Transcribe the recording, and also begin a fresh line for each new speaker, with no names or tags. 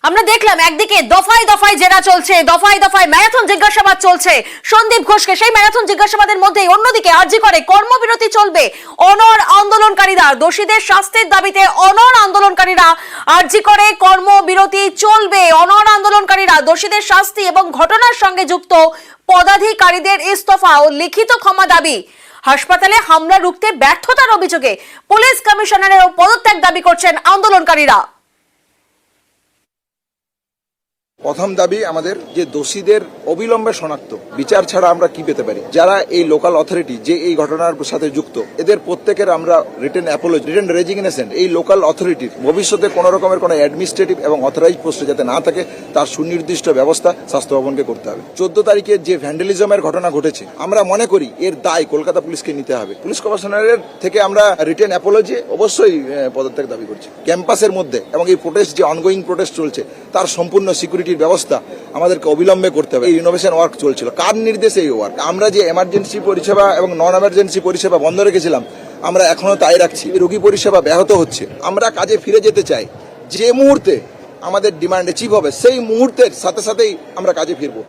আমরা দেখলাম একদিকে দফায় দফায় জেরা চলছে, দফায় দফায় ম্যারাথন জিজ্ঞাসাবাদ চলছে সন্দীপ ঘোষকে, সেই ম্যারাথন জিজ্ঞাসাবাদের মধ্যেই অন্যদিকে আরজি করে কর্মবিরতি চলবে। অনর আন্দোলনকারীরা দোষীদের শাস্তির দাবিতে অনর আন্দোলনকারীরা আরজি করে কর্মবিরতি চলবে। অনর আন্দোলনকারীরা দোষীদের শাস্তি এবং ঘটনার সঙ্গে যুক্ত পদাধিকারীদের ইস্তফা ও লিখিত ক্ষমা দাবি। হাসপাতালে হামলা রুখতে ব্যর্থতার অভিযোগে পুলিশ কমিশনারের পদত্যাগ দাবি করছেন আন্দোলনকারীরা।
প্রথম দাবি আমাদের যে দোষীদের অবিলম্বে শনাক্ত, বিচার ছাড়া আমরা কি পেতে পারি। যারা এই লোকাল অথরিটি যে এই ঘটনার সাথে যুক্ত, এদের প্রত্যেকের আমরা রিটেন অ্যাপোলজি, রিটেন রেজিগনেশন এই লোকাল অথরিটির ভবিষ্যতে কোন রকমের কোন অ্যাডমিনিস্ট্রেটিভ এবং অথরাইজ পোস্টে যাতে না থাকে তার সুনির্দিষ্ট ব্যবস্থা স্বাস্থ্য ভবনকে করতে হবে। 14 তারিখে যে ভ্যান্ডালিজমের ঘটনা ঘটেছে, আমরা মনে করি এর দায় কলকাতা পুলিশকে নিতে হবে। পুলিশ কমিশনারের থেকে আমরা রিটেন অ্যাপোলজি অবশ্যই পদত্যাগ দাবি করছি। ক্যাম্পাসের মধ্যে এবং এই প্রোটেস্ট যে অনগোয়িং প্রোটেস্ট চলছে তার সম্পূর্ণ সিকিউরিটি ব্যবস্থা আমাদেরকে অবিলম্বে করতে হবে। এই ইনোভেশন ওয়ার্ক চলছিল, কার নির্দেশে এই ওয়ার্ক? আমরা যে এমার্জেন্সি পরিষেবা এবং নন এমার্জেন্সি পরিষেবা বন্ধ রেখেছিলাম, আমরা এখনো তাই রাখছি। রোগী পরিষেবা ব্যাহত হচ্ছে। আমরা কাজে ফিরে যেতে চাই। যে মুহূর্তে আমাদের ডিমান্ড অ্যাচিভ হবে সেই মুহূর্তের সাথে সাথেই আমরা কাজে ফিরবো।